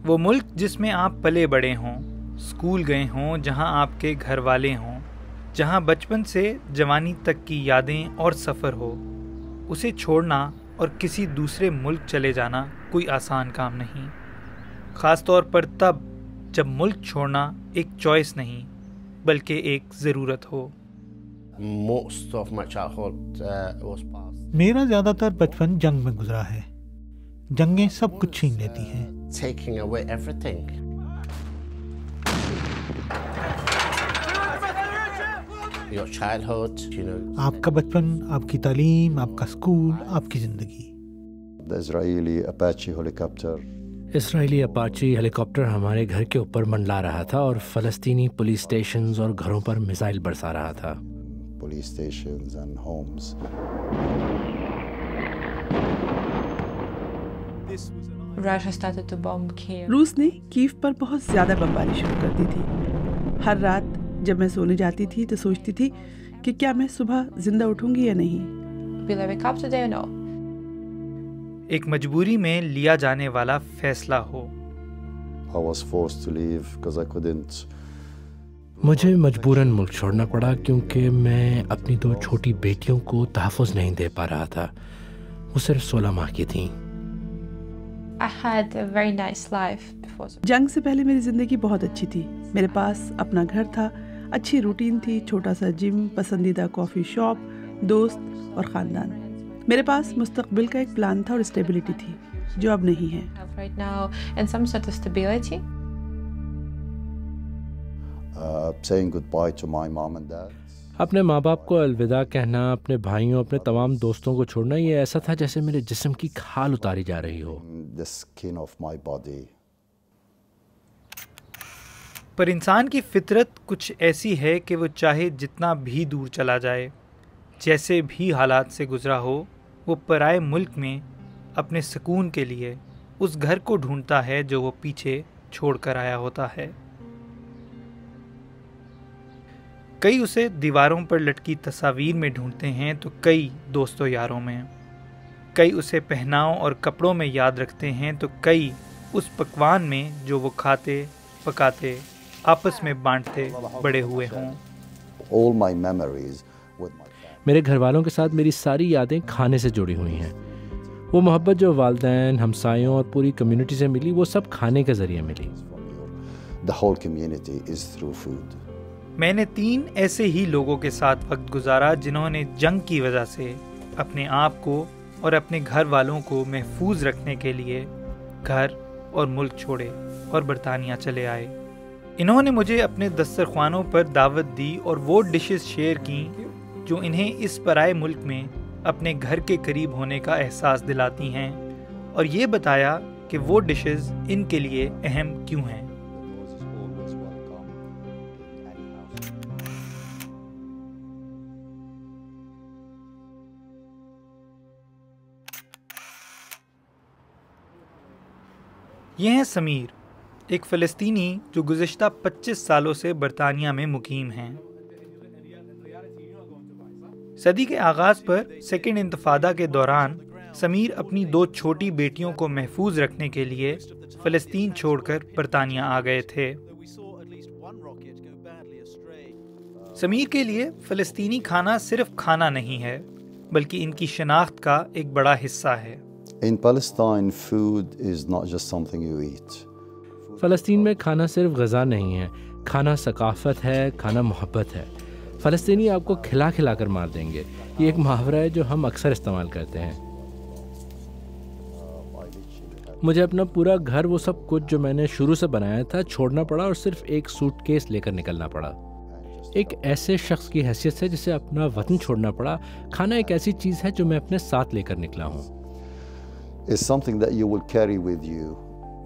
وہ ملک جس میں آپ پلے بڑے ہوں، اسکول گئے ہوں، جہاں آپ کے گھر والے ہوں، جہاں بچپن سے جوانی تک کی یادیں اور سفر ہو، اسے چھوڑنا اور کسی دوسرے ملک چلے جانا کوئی آسان کام نہیں، خاص طور پر تب جب ملک چھوڑنا ایک چوائس نہیں بلکہ ایک ضرورت ہو۔ میرا زیادہ تر بچپن جنگ میں گزرا ہے۔ جنگیں سب کچھ چھین لیتی ہیں۔ آپ کا بچپن، آپ کی تعلیم، آپ کا اسکول، آپ کی زندگی۔ اسرائیلی اپاچی ہیلی کاپٹر ہمارے گھر کے اوپر منڈلا رہا تھا اور فلسطینی پولیس اسٹیشنز اور گھروں پر میزائل برسا رہا تھا۔ روس نے کیف پر بہت زیادہ بمباری شروع کر دی تھی۔ ہر رات جب میں سونے جاتی تھی تو سوچتی تھی کہ کیا میں صبح زندہ اٹھوں گی یا نہیں۔ ایک مجبوری میں لیا جانے والا فیصلہ ہو۔ مجھے مجبوراً ملک چھوڑنا پڑا کیونکہ میں اپنی 2 چھوٹی بیٹیوں کو تحفظ نہیں دے پا رہا تھا۔ وہ صرف 16 ماہ کی تھیں۔ جنگ سے پہلے میری زندگی بہت اچھی تھی۔ میرے پاس اپنا گھر تھا، اچھی روٹین تھی، چھوٹا سا جم، پسندیدہ کافی شاپ، دوست اور خاندان۔ میرے پاس مستقبل کا ایک پلان تھا اور اسٹیبلٹی تھی جو اب نہیں ہے۔ اپنے ماں باپ کو الوداع کہنا، اپنے بھائیوں، اپنے تمام دوستوں کو چھوڑنا، یہ ایسا تھا جیسے میرے جسم کی کھال اتاری جا رہی ہو۔ پر انسان کی فطرت کچھ ایسی ہے کہ وہ چاہے جتنا بھی دور چلا جائے، جیسے بھی حالات سے گزرا ہو، وہ پرائے ملک میں اپنے سکون کے لیے اس گھر کو ڈھونڈتا ہے جو وہ پیچھے چھوڑ کر آیا ہوتا ہے۔ کئی اسے دیواروں پر لٹکی تصاویر میں ڈھونڈتے ہیں تو کئی دوستوں یاروں میں، کئی اسے پہناؤ اور کپڑوں میں یاد رکھتے ہیں تو کئی اس پکوان میں جو وہ کھاتے، پکاتے، آپس میں بانٹتے بڑے ہوئے ہوں۔ میرے گھر والوں کے ساتھ میری ساری یادیں کھانے سے جڑی ہوئی ہیں۔ وہ محبت جو والدین، ہمسایوں اور پوری کمیونٹی سے ملی، وہ سب کھانے کے ذریعے ملی۔ میں نے 3 ایسے ہی لوگوں کے ساتھ وقت گزارا جنہوں نے جنگ کی وجہ سے اپنے آپ کو اور اپنے گھر والوں کو محفوظ رکھنے کے لیے گھر اور ملک چھوڑے اور برطانیہ چلے آئے۔ انہوں نے مجھے اپنے دسترخوانوں پر دعوت دی اور وہ ڈشز شیئر کیں جو انہیں اس پرائے ملک میں اپنے گھر کے قریب ہونے کا احساس دلاتی ہیں، اور یہ بتایا کہ وہ ڈشز ان کے لیے اہم کیوں ہیں۔ یہ ہیں سمیر، ایک فلسطینی جو گزشتہ 25 سالوں سے برطانیہ میں مقیم ہیں۔ صدی کے آغاز پر سیکنڈ انتفاضہ کے دوران سمیر اپنی 2 چھوٹی بیٹیوں کو محفوظ رکھنے کے لیے فلسطین چھوڑ کر برطانیہ آ گئے تھے۔ سمیر کے لیے فلسطینی کھانا صرف کھانا نہیں ہے بلکہ ان کی شناخت کا ایک بڑا حصہ ہے۔ فلسطین میں کھانا صرف غذا نہیں ہے، کھانا ثقافت ہے، کھانا محبت ہے۔ فلسطینی آپ کو کھلا کھلا کر مار دیں گے، یہ ایک محاورہ ہے جو ہم اکثر استعمال کرتے ہیں۔ مجھے اپنا پورا گھر، وہ سب کچھ جو میں نے شروع سے بنایا تھا، چھوڑنا پڑا اور صرف ایک سوٹ کیس لے کر نکلنا پڑا۔ ایک ایسے شخص کی حیثیت سے جسے اپنا وطن چھوڑنا پڑا، کھانا ایک ایسی چیز ہے جو میں اپنے ساتھ لے کر نکلا ہوں۔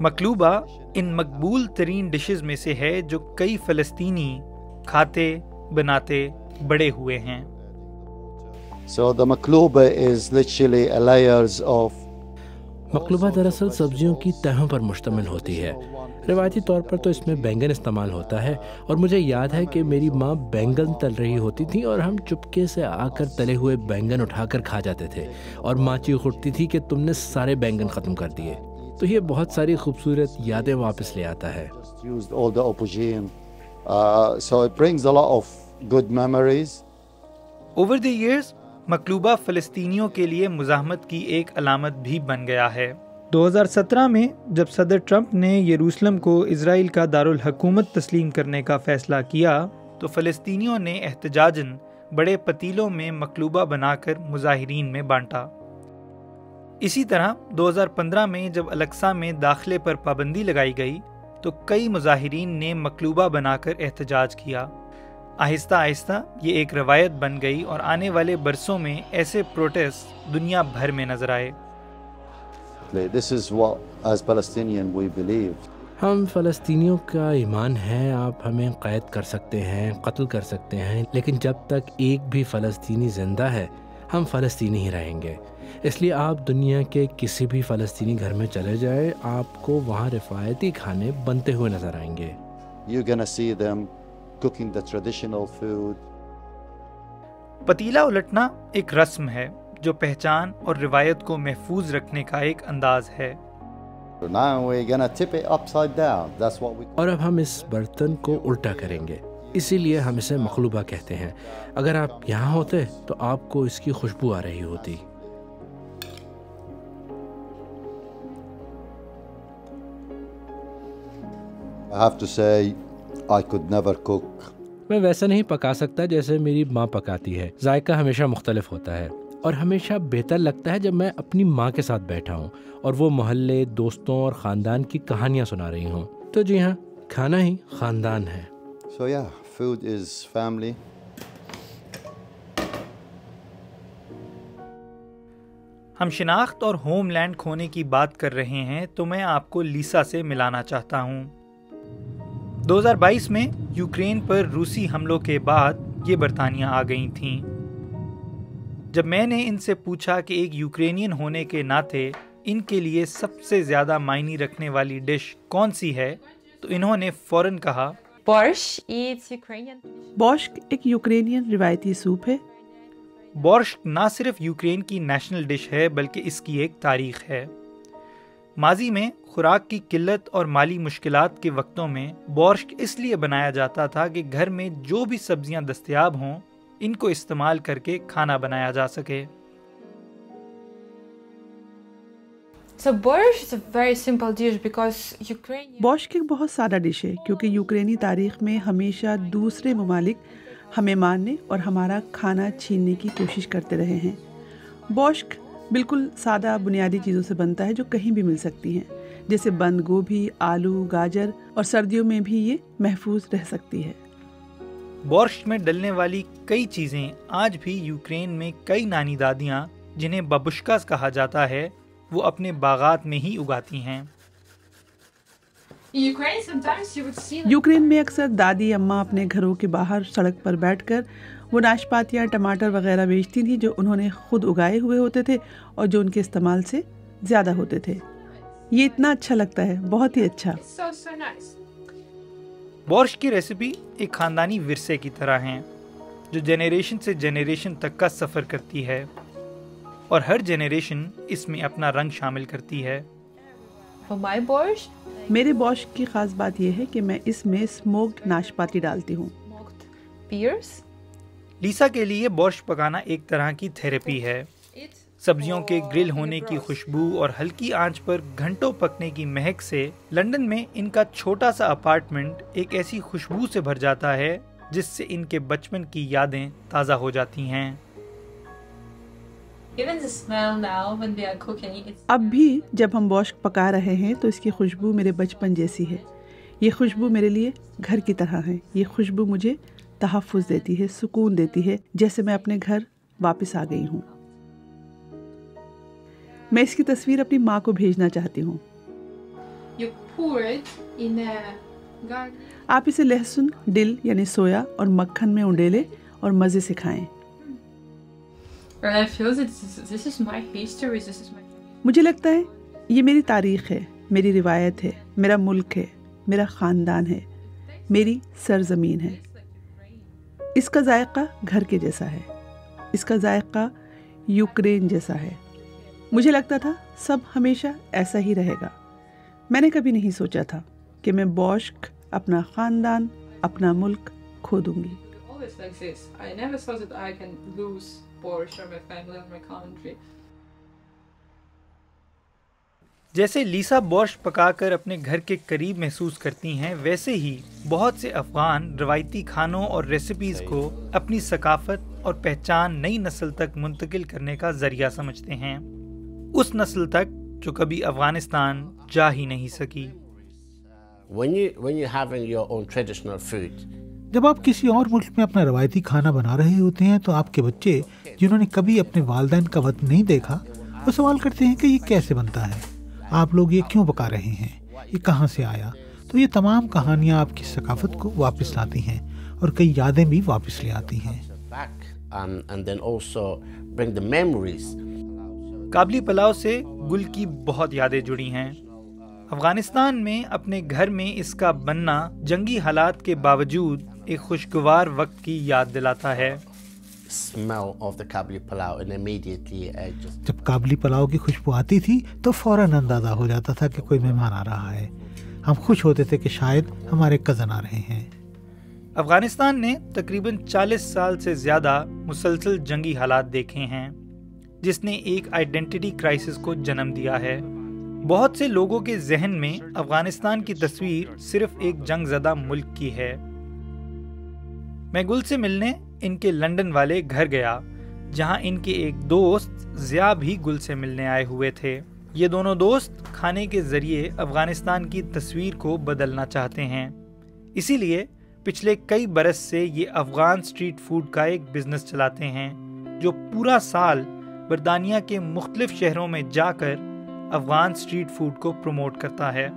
مقلوبہ ان مقبول ترین ڈشز میں سے ہے جو کئی فلسطینی کھاتے، بناتے، بڑے ہوئے ہیں۔ مقلوبہ دراصل سبزیوں کی تہوں پر مشتمل ہوتی ہے۔ روایتی طور پر تو اس میں بینگن استعمال ہوتا ہے، اور مجھے یاد ہے کہ میری ماں بینگن تل رہی ہوتی تھی اور ہم چپکے سے آ کر تلے ہوئے بینگن اٹھا کر کھا جاتے تھے، اور ماں چیخ اٹھتی تھی کہ تم نے سارے بینگن ختم کر دیے۔ تو یہ بہت ساری خوبصورت یادیں واپس لے آتا ہے۔ Used all the aubergine, so it brings a lot of good memories. Over the years مقلوبہ فلسطینیوں کے لیے مزاحمت کی ایک علامت بھی بن گیا ہے۔ 2017 میں جب صدر ٹرمپ نے یروشلم کو اسرائیل کا دارالحکومت تسلیم کرنے کا فیصلہ کیا تو فلسطینیوں نے احتجاجاً بڑے پتیلوں میں مقلوبہ بنا کر مظاہرین میں بانٹا۔ اسی طرح 2015 میں جب الاقصی میں داخلے پر پابندی لگائی گئی تو کئی مظاہرین نے مقلوبہ بنا کر احتجاج کیا۔ آہستہ آہستہ یہ ایک روایت بن گئی اور آنے والے برسوں میں ایسے پروٹیسٹ دنیا بھر میں نظر آئے۔ This is what, as Palestinian, we believe. ہم فلسطینیوں کا ایمان ہے، آپ ہمیں قید کر سکتے ہیں، قتل کر سکتے ہیں، لیکن جب تک ایک بھی فلسطینی زندہ ہے ہم فلسطینی ہی رہیں گے۔ اس لیے آپ دنیا کے کسی بھی فلسطینی گھر میں چلے جائیں، آپ کو وہاں روایتی کھانے بنتے ہوئے نظر آئیں گے۔ You're gonna see them cooking the traditional food. پتیلا الٹنا ایک رسم ہے جو پہچان اور روایت کو محفوظ رکھنے کا ایک انداز ہے۔ Now we're gonna tip it upside down. That's what we. اور اب ہم اس برتن کو الٹا کریں گے، اسی لیے ہم اسے مقلوبہ کہتے ہیں۔ اگر آپ یہاں ہوتے تو آپ کو اس کی خوشبو آ رہی ہوتی۔ I have to say, I could never cook. میں ویسا نہیں پکا سکتا جیسے میری ماں پکاتی ہے، ذائقہ ہمیشہ مختلف ہوتا ہے، اور ہمیشہ بہتر لگتا ہے جب میں اپنی ماں کے ساتھ بیٹھا ہوں اور وہ محلے، دوستوں اور خاندان کی کہانیاں سنا رہی ہوں۔ تو جی ہاں، کھانا ہی خاندان ہے۔ So yeah, food is family. ہم شناخت اور ہوم لینڈ کھونے کی بات کر رہے ہیں تو میں آپ کو لیسا سے ملانا چاہتا ہوں۔ 2022 میں یوکرین پر روسی حملوں کے بعد یہ برطانیہ آ گئی تھیں۔ جب میں نے ان سے پوچھا کہ ایک یوکرینین ہونے کے ناطے ان کے لیے سب سے زیادہ معنی رکھنے والی ڈش کون سی ہے تو انہوں نے فوراً کہا بورشک ایک یوکرینین روایتی سوپ ہے۔ بورشک نہ صرف یوکرین کی نیشنل ڈش ہے بلکہ اس کی ایک تاریخ ہے۔ ماضی میں خوراک کی قلت اور مالی مشکلات کے وقتوں میں بورشک اس لیے بنایا جاتا تھا کہ گھر میں جو بھی سبزیاں دستیاب ہوں ان کو استعمال کر کے کھانا بنایا جا سکے۔ بورشک ایک بہت سادہ ڈش ہے کیونکہ یوکرینی تاریخ میں ہمیشہ دوسرے ممالک ہمیں مارنے اور ہمارا کھانا چھیننے کی کوشش کرتے رہے ہیں۔ بورشک بالکل سادہ بنیادی چیزوں سے بنتا ہے جو کہیں بھی مل سکتی ہیں، جیسے بند گوبھی، آلو، گاجر، اور سردیوں میں بھی یہ محفوظ رہ سکتی ہے۔ بورشک میں ڈلنے والی کئی چیزیں آج بھی یوکرین میں کئی نانی دادیاں جنہیں بابوشکاز کہا جاتا ہے وہ اپنے باغات میں ہی اگاتی ہیں۔ یوکرین میں اکثر دادی اماں اپنے گھروں کے باہر سڑک پر بیٹھ کر وہ ناشپاتیاں، ٹماٹر وغیرہ بیچتی تھیں جو انہوں نے خود اگائے ہوئے ہوتے تھے اور جو ان کے استعمال سے زیادہ ہوتے تھے۔ یہ اتنا اچھا لگتا ہے، بہت ہی اچھا۔ بورشک کی ریسیپی ایک خاندانی ورثے کی طرح ہیں جو جنریشن سے جنریشن تک کا سفر کرتی ہے اور ہر جنریشن اس میں اپنا رنگ شامل کرتی ہے۔ میرے بورشک کی خاص بات یہ ہے کہ میں اس میں اسموکڈ ناشپاتی ڈالتی ہوں۔ لیسا کے لیے بورشک پکانا ایک طرح کی تھیراپی ہے۔ سبزیوں کے گرل ہونے کی خوشبو اور ہلکی آنچ پر گھنٹوں پکنے کی مہک سے لندن میں ان کا چھوٹا سا اپارٹمنٹ ایک ایسی خوشبو سے بھر جاتا ہے جس سے ان کے بچپن کی یادیں تازہ ہو جاتی ہیں۔ اب بھی جب ہم بورشک پکا رہے ہیں تو اس کی خوشبو میرے بچپن جیسی ہے۔ یہ خوشبو میرے لیے گھر کی طرح ہے۔ یہ خوشبو مجھے تحفظ دیتی ہے، سکون دیتی ہے، جیسے میں اپنے گھر واپس آ گئی ہوں۔ میں اس کی تصویر اپنی ماں کو بھیجنا چاہتی ہوں۔ آپ اسے لہسن، ڈل یعنی سویا اور مکھن میں انڈیلے اور مزے سے کھائیں۔ مجھے لگتا ہے یہ میری تاریخ ہے، میری روایت ہے، میرا ملک ہے، میرا خاندان ہے، میری سرزمین ہے۔ اس کا ذائقہ گھر کے جیسا ہے، اس کا ذائقہ یوکرین جیسا ہے۔ مجھے لگتا تھا سب ہمیشہ ایسا ہی رہے گا، میں نے کبھی نہیں سوچا تھا کہ میں بوشک، اپنا خاندان، اپنا ملک کھو دوں گی. جیسے لیسا بورش پکا کر اپنے گھر کے قریب محسوس کرتی ہیں، ویسے ہی بہت سے افغان روایتی کھانوں اور ریسیپیز کو اپنی ثقافت اور پہچان نئی نسل تک منتقل کرنے کا ذریعہ سمجھتے ہیں، اس نسل تک جو کبھی افغانستان جا ہی نہیں سکی. When you're having your own traditional food, جب آپ کسی اور ملک میں اپنا روایتی کھانا بنا رہے ہوتے ہیں تو آپ کے بچے جنہوں نے کبھی اپنے والدین کا وطن نہیں دیکھا، وہ سوال کرتے ہیں کہ یہ کیسے بنتا ہے، آپ لوگ یہ کیوں پکا رہے ہیں، یہ کہاں سے آیا. تو یہ تمام کہانیاں آپ کی ثقافت کو واپس لاتی ہیں اور کئی یادیں بھی واپس لے آتی ہیں. and then also bring the memories. کابلی پلاؤ سے گل کی بہت یادیں جڑی ہیں. افغانستان میں اپنے گھر میں اس کا بننا جنگی حالات کے باوجود ایک خوشگوار وقت کی یاد دلاتا ہے. Smell of the kabli palau and immediately جب کابلی پلاؤ کی خوشبو آتی تھی تو فوراً اندازہ ہو جاتا تھا کہ کوئی مہمان آ رہا ہے. ہم خوش ہوتے تھے کہ شاید ہمارے کزن آ رہے ہیں. افغانستان نے تقریباً 40 سال سے زیادہ مسلسل جنگی حالات دیکھے ہیں، جس نے ایک آئیڈینٹی کرائسس کو جنم دیا ہے. بہت سے لوگوں کے ذہن میں افغانستان کی تصویر صرف ایک جنگ زدہ ملک کی ہے. میں گل سے ملنے ان کے لندن والے گھر گیا، جہاں ان کے ایک دوست ضیاء بھی گل سے ملنے آئے ہوئے تھے. یہ دونوں دوست کھانے کے ذریعے افغانستان کی تصویر کو بدلنا چاہتے ہیں، اسی لیے پچھلے کئی برس سے یہ افغان اسٹریٹ فوڈ کا ایک بزنس چلاتے ہیں جو پورا سال برطانیہ کے مختلف شہروں میں جا کر افغان اسٹریٹ فوڈ کو پروموٹ کرتا ہے.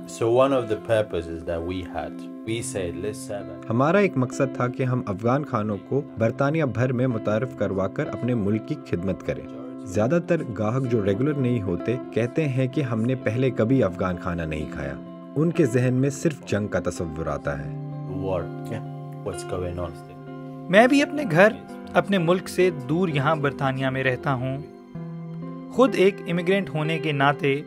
So one of the purposes that we had, we said let's have it. ہمارا ایک مقصد تھا کہ ہم افغان کھانوں کو برطانیہ بھر میں متعارف کروا کر اپنے ملک کی خدمت کریں. زیادہ تر گاہک جو ریگولر نہیں ہوتے کہتے ہیں کہ ہم نے پہلے کبھی افغان کھانا نہیں کھایا. ان کے ذہن میں صرف جنگ کا تصور آتا ہے. War, what's going on? میں بھی اپنے گھر، اپنے ملک سے دور یہاں برطانیہ میں رہتا ہوں. خود ایک امیگرینٹ ہونے کے ناطے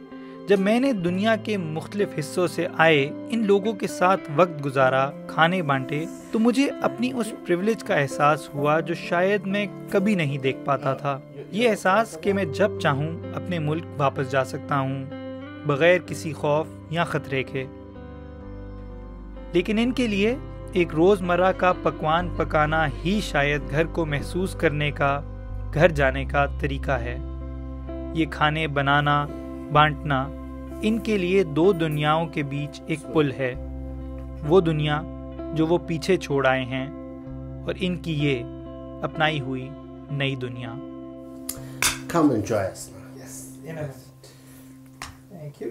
جب میں نے دنیا کے مختلف حصوں سے آئے ان لوگوں کے ساتھ وقت گزارا، کھانے بانٹے، تو مجھے اپنی اس پریولیج کا احساس ہوا جو شاید میں کبھی نہیں دیکھ پاتا تھا. یہ احساس کہ میں جب چاہوں اپنے ملک واپس جا سکتا ہوں بغیر کسی خوف یا خطرے کے. لیکن ان کے لیے ایک روزمرہ کا پکوان پکانا ہی شاید گھر کو محسوس کرنے کا، گھر جانے کا طریقہ ہے. یہ کھانے بنانا، بانٹنا ان کے لیے دو دنیاؤں کے بیچ ایک پل ہے، وہ دنیا جو وہ پیچھے چھوڑ آئے ہیں اور ان کی یہ اپنائی ہوئی نئی دنیا. Come and join us. Yes. Thank you.